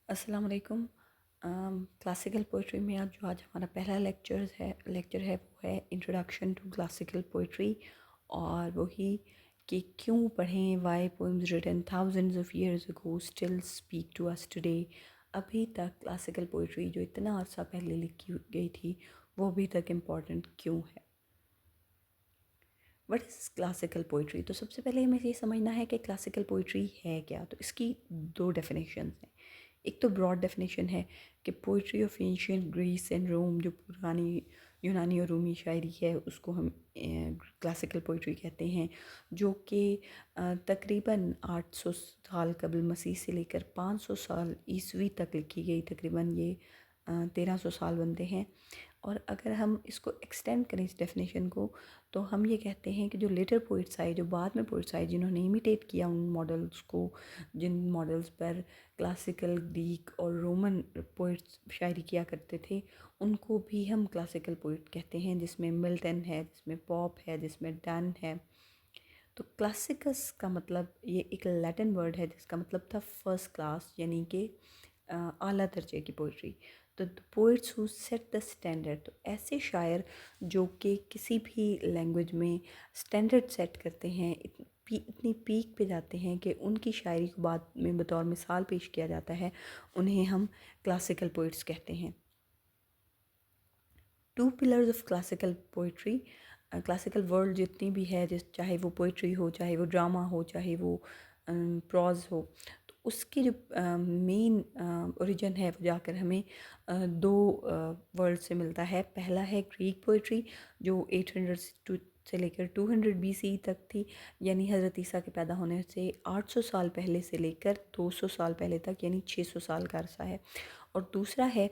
السلام علیکم۔ Classical poetry میں آج ہمارا پہلا لیکچر ہے وہ ہے انٹروڈکشن ٹو کلاسیکل پوئٹری، اور وہی کہ کیوں پڑھیں، why poems written thousands of years ago still speak to us today. ابھی تک کلاسیکل پوئٹری جو اتنا عرصہ پہلے لکھی گئی تھی وہ ابھی تک امپورٹنٹ کیوں ہے؟ What is classical poetry? تو سب سے پہلے ہمیں یہ سمجھنا ہے کہ کلاسیکل پوئٹری ہے کیا۔ تو اس کی دو ڈیفینیشنز ہیں۔ ایک تو براڈ ڈیفینیشن ہے کہ poetry of ancient Greece and Rome, جو پرانی یونانی اور رومی شاعری ہے اس کو ہم کلاسیکل پوئٹری کہتے ہیں، جو کہ تقریباً 800 سال قبل مسیح سے لے کر 500 سال عیسوی تک لکھی گئی، تقریباً یہ 1300 سال بنتے ہیں۔ اور اگر ہم اس کو ایکسٹینڈ کریں اس ڈیفینیشن کو، تو ہم یہ کہتے ہیں کہ جو لیٹر پوئٹس آئے، جو بعد میں پوئٹس آئے، جنہوں نے امیٹیٹ کیا ان ماڈلز کو، جن ماڈلز پر کلاسیکل گریک اور رومن پوئٹس شاعری کیا کرتے تھے، ان کو بھی ہم کلاسیکل پوئٹ کہتے ہیں، جس میں ملٹن ہے، جس میں پاپ ہے، جس میں ڈن ہے۔ تو کلاسیکس کا مطلب یہ ایک لیٹن ورڈ ہے جس کا مطلب تھا فرسٹ کلاس، یعنی کہ اعلیٰ درجے کی پوئٹری۔ تو poets who set the standard, تو ایسے شاعر جو کہ کسی بھی لینگویج میں اسٹینڈرڈ سیٹ کرتے ہیں، اتنی پیک پہ جاتے ہیں کہ ان کی شاعری کو بعد میں بطور مثال پیش کیا جاتا ہے، انہیں ہم کلاسیکل پوئٹس کہتے ہیں۔ Two pillars of classical poetry, classical world جتنی بھی ہے، چاہے وہ پوئٹری ہو، چاہے وہ ڈرامہ ہو، چاہے وہ پروز ہو، تو اس کی جو مین اوریجن ہے وہ جا کر ہمیں دو ورلڈ سے ملتا ہے۔ پہلا ہے گریک پوئٹری، جو 800 سے لے کر 200 BC تک تھی، یعنی حضرت عیسیٰ کے پیدا ہونے سے 800 سال پہلے سے لے کر 200 سال پہلے تک، یعنی 600 سال کا عرصہ ہے۔ اور دوسرا ہے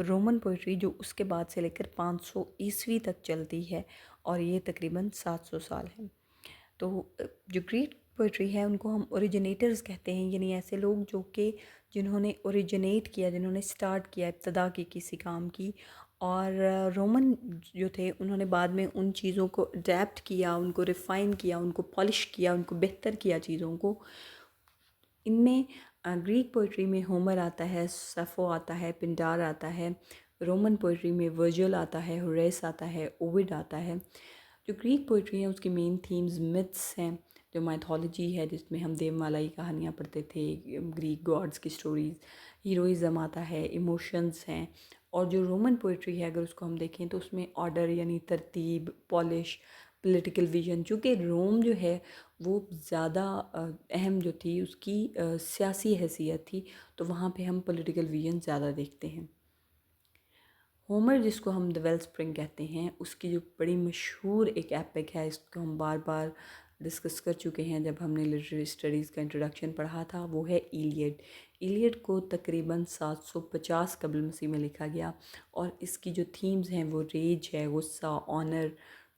رومن پوئٹری، جو اس کے بعد سے لے کر 500 عیسوی تک چلتی ہے، اور یہ تقریباً 700 سال ہے۔ تو جو گریک پوئٹری ہے ان کو ہم اوریجنیٹرز کہتے ہیں، یعنی ایسے لوگ جو کہ جنہوں نے اوریجنیٹ کیا، جنہوں نے سٹارٹ کیا، ابتدا کی کسی کام کی۔ اور رومن جو تھے انہوں نے بعد میں ان چیزوں کو اڈیپٹ کیا، ان کو ریفائن کیا، ان کو پالش کیا، ان کو بہتر کیا چیزوں کو۔ ان میں گریک پوئٹری میں ہومر آتا ہے، سیفو آتا ہے، پنڈار آتا ہے۔ رومن پوئٹری میں ورجل آتا ہے، ہوریس آتا ہے، اووڈ آتا ہے۔ جو گریک پوئٹری ہے اس کی مین تھیمز متھس ہیں، جو مائتھولوجی ہے جس میں ہم دیومالائی کہانیاں پڑھتے تھے، گریک گاڈز کی سٹوریز، ہیروئزم آتا ہے، ایموشنز ہیں۔ اور جو رومن پوئٹری ہے اگر اس کو ہم دیکھیں تو اس میں آرڈر یعنی ترتیب، پالش، پولیٹیکل ویژن، چونکہ روم جو ہے وہ زیادہ اہم جو تھی اس کی سیاسی حیثیت تھی، تو وہاں پہ ہم پولیٹیکل ویژن زیادہ دیکھتے ہیں۔ ہومر جس کو ہم دی ویل اسپرنگ کہتے ہیں، اس کی جو بڑی مشہور ایک ایپک ہے، اس کو ہم بار بار ڈسکس کر چکے ہیں جب ہم نے لٹریری اسٹڈیز کا انٹروڈکشن پڑھا تھا، وہ ہے ایلیڈ۔ ایلیڈ کو تقریباً 750 قبل مسیح میں لکھا گیا، اور اس کی جو تھیمز ہیں وہ ریج ہے، غصہ، آنر،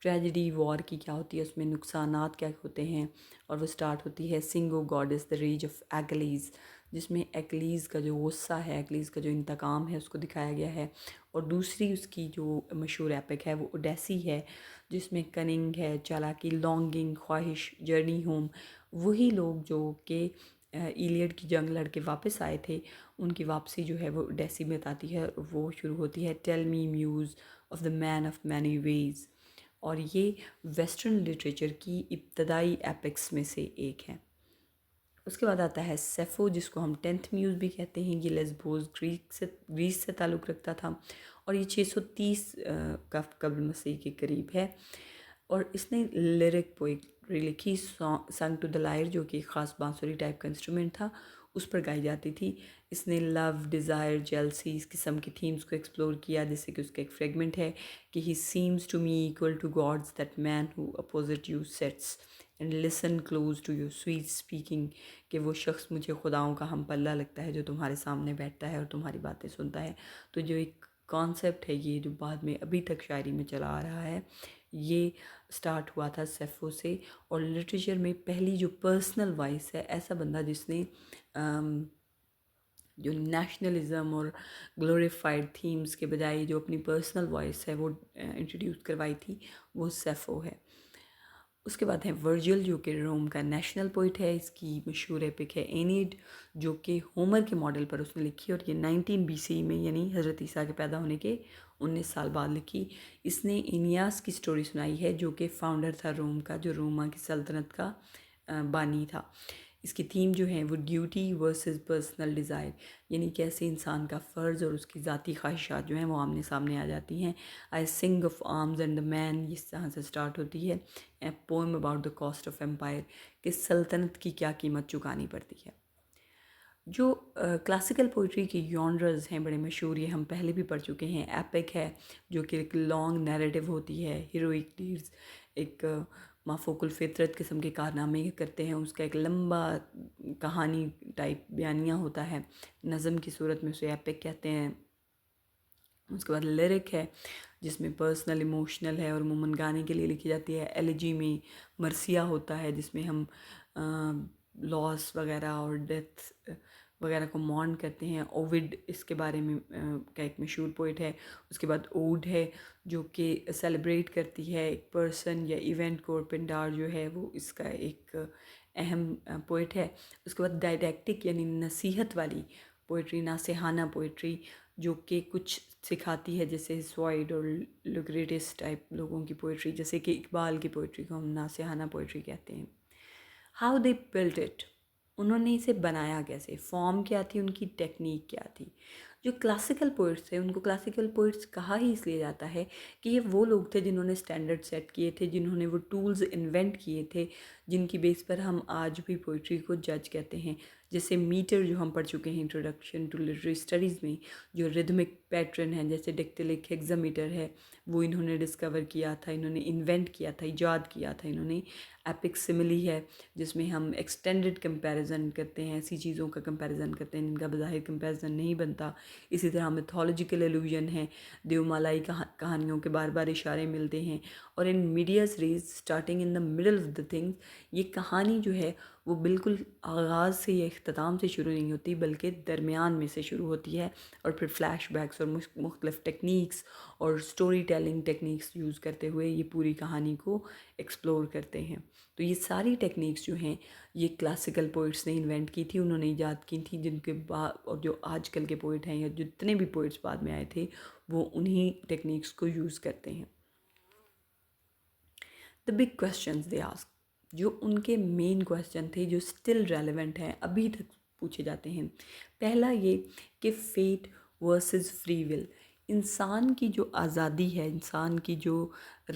ٹریجڈی، وار کی کیا ہوتی ہے، اس میں نقصانات کیا ہوتے ہیں۔ اور وہ سٹارٹ ہوتی ہے sing O goddess the rage of Achilles, جس میں ایکلیز کا جو غصہ ہے، ایکلیز کا جو انتقام ہے اس کو دکھایا گیا ہے۔ اور دوسری اس کی جو مشہور ایپک ہے وہ اوڈیسی ہے، جس میں کننگ ہے، چالاکی، لانگنگ، خواہش، جرنی ہوم۔ وہی لوگ جو کہ ایلیڈ کی جنگ لڑ کے واپس آئے تھے، ان کی واپسی جو ہے وہ اوڈیسی میں آتی ہے، وہ شروع ہوتی ہے tell me muse of the man of many ways. اور یہ ویسٹرن لٹریچر کی ابتدائی ایپکس میں سے ایک ہے۔ اس کے بعد آتا ہے سیفو، جس کو ہم 10th میوز بھی کہتے ہیں۔ یہ لیسبوس گریس سے تعلق رکھتا تھا، اور یہ 630 قبل مسیح کے قریب ہے۔ اور اس نے لیرک پوئٹری لکھی، سنگ ٹو دا لائر، جو کہ ایک خاص بانسری ٹائپ کا انسٹرومنٹ تھا، اس پر گائی جاتی تھی۔ اس نے لو، ڈیزائر، جیلسی، اس قسم کی تھیمز کو ایکسپلور کیا، جیسے کہ اس کا ایک فریگمنٹ ہے کہ he seems to me equal to gods that man who opposite you sits and listen close to your sweet speaking, کہ وہ شخص مجھے خداؤں کا ہم پلہ لگتا ہے جو تمہارے سامنے بیٹھتا ہے اور تمہاری باتیں سنتا ہے۔ تو جو ایک کانسیپٹ ہے یہ جو بعد میں ابھی تک شاعری میں چلا آ رہا ہے، یہ سٹارٹ ہوا تھا سیفو سے۔ اور لٹریچر میں پہلی جو پرسنل وائس ہے، ایسا بندہ جس نے جو نیشنلزم اور گلوریفائڈ تھیمز کے بجائے جو اپنی پرسنل وائس ہے وہ انٹروڈیوس کروائی تھی، وہ سیفو ہے۔ اس کے بعد ہے ورجل جو کہ روم کا نیشنل پوئٹ ہے. اس کی مشہور ایپک ہے اینیڈ جو کہ ہومر کے ماڈل پر اس نے لکھی اور یہ 19 BC میں یعنی حضرت عیسیٰ کے پیدا ہونے کے 19 سال بعد لکھی. اس نے اینیاس کی سٹوری سنائی ہے جو کہ فاؤنڈر تھا روم کا، جو روما کی سلطنت کا بانی تھا. اس کی تھیم جو ہے وہ ڈیوٹی ورسز پرسنل ڈیزائر، یعنی کیسے انسان کا فرض اور اس کی ذاتی خواہشات جو ہیں وہ آمنے سامنے آ جاتی ہیں. I sing of arms and the man, اس طرح سے سٹارٹ ہوتی ہے. Poem about the cost of empire, کہ سلطنت کی کیا قیمت چکانی پڑتی ہے. جو کلاسیکل پوئٹری کے یونرز ہیں بڑے مشہور، یہ ہم پہلے بھی پڑھ چکے ہیں. ایپک ہے جو کہ ایک لانگ نیریٹو ہوتی ہے، ہیروئک ڈیڈز، ایک مافوق الفطرت قسم کے کارنامے کرتے ہیں. اس کا ایک لمبا کہانی ٹائپ بیانیہ ہوتا ہے، نظم کی صورت میں اسے ایپک کہتے ہیں. اس کے بعد لیرک ہے جس میں پرسنل ایموشنل ہے اور عموماً گانے کے لیے لکھی جاتی ہے. ایلیجی میں مرثیہ ہوتا ہے جس میں ہم لاس وغیرہ اور ڈیتھ وغیرہ کو مورن کرتے ہیں. اووڈ اس کے بارے میں کا ایک مشہور پوئٹ ہے. اس کے بعد اوڈ ہے جو کہ سیلیبریٹ کرتی ہے ایک پرسن یا ایونٹ کو، اور پنڈار جو ہے وہ اس کا ایک اہم پوئٹ ہے. اس کے بعد ڈائڈیکٹک یعنی نصیحت والی پوئٹری، ناصحانہ پوئٹری جو کہ کچھ سکھاتی ہے، جیسے سوائڈ اور لوکریٹس ٹائپ لوگوں کی پوئٹری، جیسے کہ اقبال کی پوئٹری کو ہم ناصحانہ پوئٹری کہتے ہیں. ہاؤ دے بلٹ اٹ، انہوں نے اسے بنایا کیسے، فارم کیا تھی، ان کی ٹیکنیک کیا تھی. جو کلاسیکل پوئٹس تھے ان کو کلاسیکل پوئٹس کہا ہی اس لیے جاتا ہے کہ یہ وہ لوگ تھے جنہوں نے اسٹینڈرڈ سیٹ کیے تھے، جنہوں نے وہ ٹولز انوینٹ کیے تھے جن کی بیس پر ہم آج بھی پوئٹری کو جج کہتے ہیں. جیسے میٹر جو ہم پڑھ چکے ہیں انٹروڈکشن ٹو لٹری اسٹڈیز میں، جو ردمک پیٹرن ہے جیسے ڈکٹیلک ہیگزا میٹر ہے، وہ انہوں نے ڈسکور کیا تھا، انہوں نے انوینٹ کیا تھا، ایجاد کیا تھا انہوں نے. ایپک سملی ہے جس میں ہم ایکسٹینڈڈ کمپیریزن کرتے ہیں، ایسی چیزوں کا کمپیریزن کرتے ہیں جن کا بظاہر کمپیریزن نہیں بنتا. اسی طرح میتھولوجیکل ایلوژن ہے، دیومالائی کہانیوں کے بار بار اشارے ملتے ہیں. اور in medias res starting in the middle of the things, یہ کہانی جو ہے وہ بالکل آغاز سے یا اختتام سے شروع نہیں ہوتی بلکہ درمیان میں سے شروع ہوتی ہے، اور پھر فلیش بیکس اور مختلف ٹیکنیکس اور سٹوری ٹیلنگ ٹیکنیکس یوز کرتے ہوئے یہ پوری کہانی کو ایکسپلور کرتے ہیں. تو یہ ساری ٹیکنیکس جو ہیں یہ کلاسیکل پوئٹس نے انوینٹ کی تھی، انہوں نے ایجاد کی تھی، جن کے بعد اور جو آج کل کے پوئٹ ہیں یا جتنے بھی پوئٹس بعد میں آئے تھے وہ انہی ٹیکنیکس کو یوز کرتے ہیں. The big questions they ask، جو ان کے مین کویسچن تھے جو سٹل ریلیونٹ ہیں، ابھی تک پوچھے جاتے ہیں. پہلا یہ کہ فیٹ ورسز فری ول، انسان کی جو آزادی ہے، انسان کی جو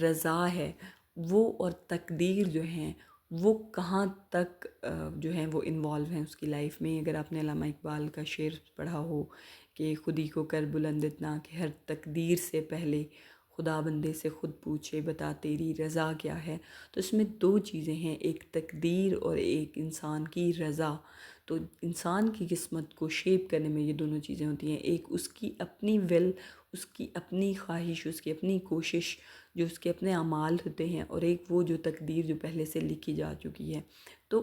رضا ہے، وہ اور تقدیر جو ہیں وہ کہاں تک جو ہیں وہ انوالو ہیں اس کی لائف میں. اگر آپ نے علامہ اقبال کا شعر پڑھا ہو کہ خودی کو کر بلند اتنا کہ ہر تقدیر سے پہلے خدا بندے سے خود پوچھے بتا تیری رضا کیا ہے، تو اس میں دو چیزیں ہیں، ایک تقدیر اور ایک انسان کی رضا. تو انسان کی قسمت کو شیپ کرنے میں یہ دونوں چیزیں ہوتی ہیں، ایک اس کی اپنی ول، اس کی اپنی خواہش، اس کی اپنی کوشش جو اس کے اپنے اعمال ہوتے ہیں، اور ایک وہ جو تقدیر جو پہلے سے لکھی جا چکی ہے. تو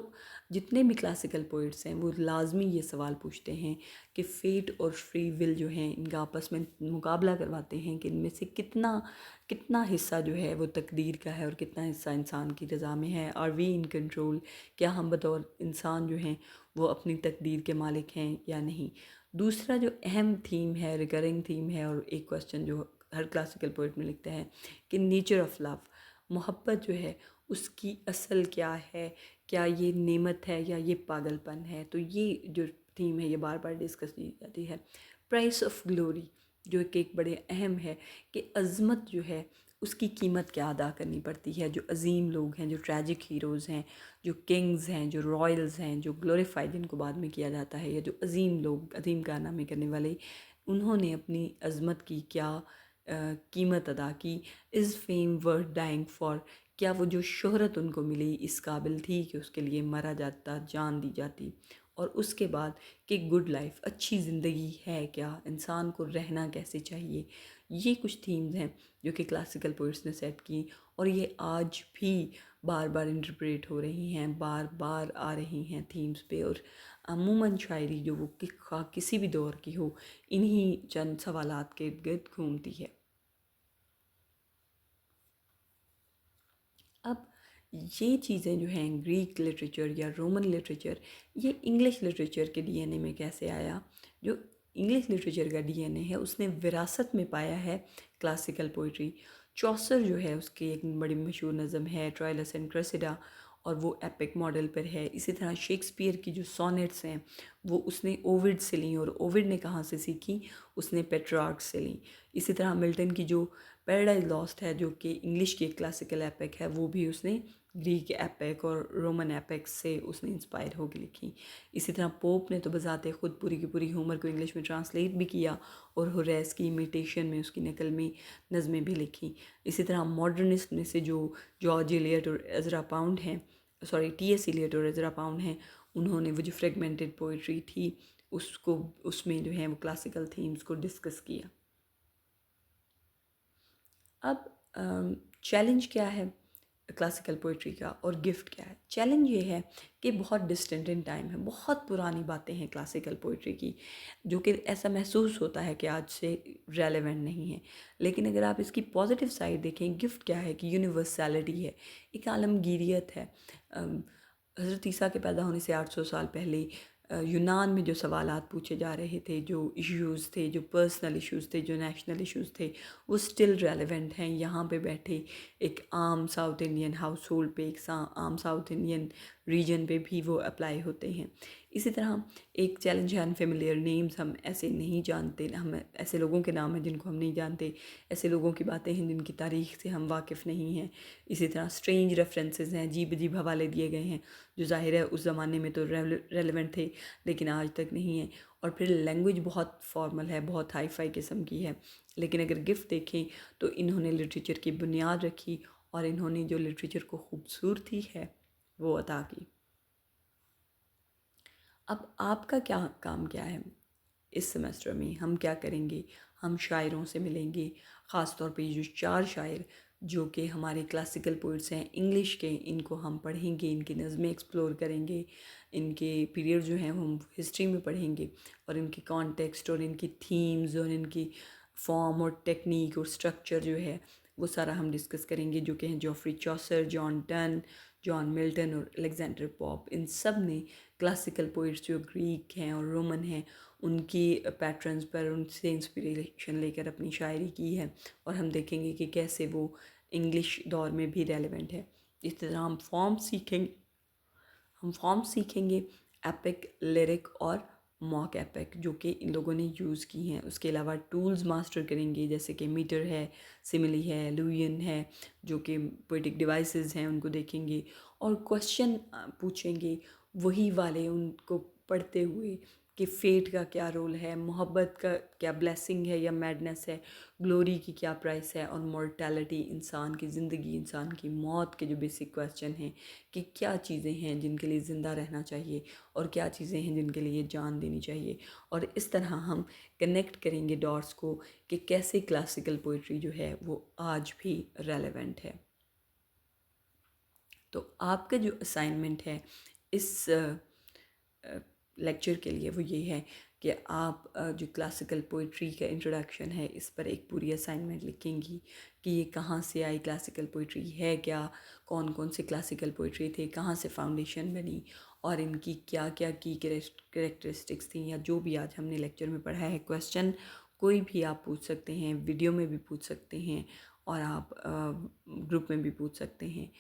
جتنے بھی کلاسیکل پوئٹس ہیں وہ لازمی یہ سوال پوچھتے ہیں کہ فیٹ اور فری ول جو ہیں ان کا آپس میں مقابلہ کرواتے ہیں کہ ان میں سے کتنا حصہ جو ہے وہ تقدیر کا ہے اور کتنا حصہ انسان کی رضا میں ہے. آر وی ان کنٹرول، کیا ہم بطور انسان جو ہیں وہ اپنی تقدیر کے مالک ہیں یا نہیں. دوسرا جو اہم تھیم ہے، ریکرنگ تھیم ہے، اور ایک کویسچن جو ہر کلاسیکل پوئٹ میں لکھتا ہے کہ نیچر آف لو، محبت جو ہے اس کی اصل کیا ہے، کیا یہ نعمت ہے یا یہ پاگل پن ہے. تو یہ جو تھیم ہے یہ بار بار ڈسکس کی جاتی ہے. پرائس آف گلوری جو کہ ایک بڑے اہم ہے کہ عظمت جو ہے اس کی قیمت کیا ادا کرنی پڑتی ہے. جو عظیم لوگ ہیں، جو ٹریجک ہیروز ہیں، جو کنگز ہیں، جو رائلز ہیں، جو گلوریفائی جن کو بعد میں کیا جاتا ہے، یا جو عظیم لوگ، عظیم کارنامے کرنے والے، انہوں نے اپنی عظمت کی کیا قیمت ادا کی. از فیم ورتھ ڈائنگ فار، کیا وہ جو شہرت ان کو ملی اس قابل تھی کہ اس کے لیے مرا جاتا، جان دی جاتی. اور اس کے بعد کہ گڈ لائف، اچھی زندگی ہے کیا، انسان کو رہنا کیسے چاہیے. یہ کچھ تھیمز ہیں جو کہ کلاسیکل پوئٹس نے سیٹ کی، اور یہ آج بھی بار بار انٹرپریٹ ہو رہی ہیں، بار بار آ رہی ہیں تھیمز پہ. اور عموماً شاعری جو وہ کسی بھی دور کی ہو انہی چند سوالات کے گرد گھومتی ہے. اب یہ چیزیں جو ہیں گریک لٹریچر یا رومن لٹریچر، یہ انگلش لٹریچر کے ڈی این اے میں کیسے آیا؟ جو انگلش لٹریچر کا ڈی این اے ہے اس نے وراثت میں پایا ہے کلاسیکل پوئٹری۔ چوسر جو ہے اس کی ایک بڑی مشہور نظم ہے ٹرائلس اینڈ کریسیڈا، اور وہ ایپک ماڈل پر ہے۔ اسی طرح شیکسپیئر کی جو سونیٹس ہیں وہ اس نے اووڈ سے لیں، اور اووڈ نے کہاں سے سیکھی؟ اس نے پیٹرارک سے لیں۔ اسی طرح ملٹن کی جو پیراڈائز لاسٹ ہے جو کہ انگلش کی ایک کلاسیکل ایپک ہے، وہ بھی اس نے گریک ایپک اور رومن ایپک سے اس نے انسپائر ہو کے لکھی۔ اسی طرح پوپ نے تو بذات خود پوری کی پوری ہومر کو انگلش میں ٹرانسلیٹ بھی کیا، اور ہوریس کی امیٹیشن میں اس کی نقل میں نظمیں بھی لکھی۔ اسی طرح ماڈرنسٹ میں سے جو جارج ایلیٹ اور ایزرا پاؤنڈ ہیں، ٹی ایس ایلیٹ اور ایزرا پاؤنڈ ہیں، انہوں نے وہ جو فریگمنٹڈ پوئٹری تھی اس میں جو ہے وہ کلاسیکل تھیمز کو ڈسکس کیا۔ اب چیلنج کیا ہے کلاسیکل پوئٹری کا، اور گفٹ کیا ہے؟ چیلنج یہ ہے کہ بہت ڈسٹنٹ ان ٹائم ہے، بہت پرانی باتیں ہیں کلاسیکل پوئٹری کی، جو کہ ایسا محسوس ہوتا ہے کہ آج سے ریلیونٹ نہیں ہے۔ لیکن اگر آپ اس کی پازیٹیو سائڈ دیکھیں، گفٹ کیا ہے کہ یونیورسیلٹی ہے، ایک عالمگیریت ہے۔ حضرت عیسیٰ کے پیدا ہونے سے 800 سال پہلے یونان میں جو سوالات پوچھے جا رہے تھے، جو ایشوز تھے، جو پرسنل ایشوز تھے، جو نیشنل ایشوز تھے، وہ سٹل ریلیونٹ ہیں۔ یہاں پہ بیٹھے ایک عام ساؤتھ انڈین ہاؤس ہولڈ پہ، ایک عام ساؤتھ انڈین ریجن پہ بھی وہ اپلائی ہوتے ہیں۔ اسی طرح ایک چیلنج ہے انفیملیئر نیمز، ہم ایسے نہیں جانتے، ہم ایسے لوگوں کے نام ہیں جن کو ہم نہیں جانتے، ایسے لوگوں کی باتیں ہیں جن کی تاریخ سے ہم واقف نہیں ہیں۔ اسی طرح سٹرینج ریفرنسز ہیں، عجیب عجیب حوالے دیے گئے ہیں جو ظاہر ہے اس زمانے میں تو ریلیونٹ تھے لیکن آج تک نہیں ہیں۔ اور پھر لینگویج بہت فارمل ہے، بہت ہائی فائی قسم کی ہے۔ لیکن اگر گفٹ دیکھیں تو انہوں نے لٹریچر کی بنیاد رکھی، اور انہوں نے جو لٹریچر کو خوبصورتی ہے وہ عطا کی۔ اب آپ کا کیا کام کیا ہے اس سیمسٹر میں؟ ہم کیا کریں گے؟ ہم شاعروں سے ملیں گے، خاص طور پہ یہ جو 4 شاعر جو کہ ہمارے کلاسیکل پوئٹس ہیں انگلش کے، ان کو ہم پڑھیں گے، ان کی نظمیں ایکسپلور کریں گے، ان کے پیریڈ جو ہیں ہم ہسٹری میں پڑھیں گے، اور ان کی کانٹیکسٹ اور ان کی تھیمز اور ان کی فارم اور ٹیکنیک اور سٹرکچر جو ہے وہ سارا ہم ڈسکس کریں گے، جو کہ ہیں جوفری چوسر، جان ڈن، جان ملٹن اور الیگزینڈر پوپ۔ ان سب نے کلاسیکل پوئٹس جو گریک ہیں اور رومن ہیں ان کی پیٹرنز پر ان سے انسپریشن لے کر اپنی شاعری کی ہے، اور ہم دیکھیں گے کہ کیسے وہ انگلش دور میں بھی ریلیونٹ ہے۔ اس طرح ہم فارم سیکھیں گے، ایپک، لیرک اور موک ایپک جو کہ ان لوگوں نے یوز کی ہیں۔ اس کے علاوہ ٹولز ماسٹر کریں گے، جیسے کہ میٹر ہے، سملی ہے، لوین ہے، جو کہ پوئٹک ڈیوائسز ہیں، ان کو دیکھیں گے، اور کوشچن پوچھیں گے وہی والے ان کو پڑھتے ہوئے کہ فیٹ کا کیا رول ہے، محبت کا کیا بلیسنگ ہے یا میڈنس ہے، گلوری کی کیا پرائس ہے، اور مورٹیلٹی، انسان کی زندگی، انسان کی موت کے جو بیسک کویسچن ہیں کہ کیا چیزیں ہیں جن کے لیے زندہ رہنا چاہیے، اور کیا چیزیں ہیں جن کے لیے جان دینی چاہیے۔ اور اس طرح ہم کنیکٹ کریں گے ڈاٹس کو کہ کیسے کلاسیکل پوئٹری جو ہے وہ آج بھی ریلیونٹ ہے۔ تو آپ کا جو اسائنمنٹ ہے اس لیکچر کے لیے وہ یہ ہے کہ آپ جو کلاسیکل پوئٹری کا انٹروڈکشن ہے اس پر ایک پوری اسائنمنٹ لکھیں گی کہ یہ کہاں سے آئی، کلاسیکل پوئٹری ہے کیا، کون کون سے کلاسیکل پوئٹری تھے، کہاں سے فاؤنڈیشن بنی، اور ان کی کیا کیا کی کریکٹرسٹکس تھیں، یا جو بھی آج ہم نے لیکچر میں پڑھا ہے۔ کویسچن کوئی بھی آپ پوچھ سکتے ہیں، ویڈیو میں بھی پوچھ سکتے ہیں، اور آپ گروپ میں بھی پوچھ سکتے ہیں،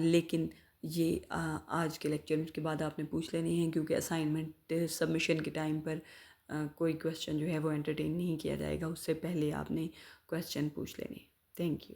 لیکن یہ آج کے لیکچر کے بعد آپ نے پوچھ لینے ہیں، کیونکہ اسائنمنٹ سبمیشن کے ٹائم پر کوئی کویسچن جو ہے وہ انٹرٹین نہیں کیا جائے گا، اس سے پہلے آپ نے کویسچن پوچھ لینے۔ Thank you.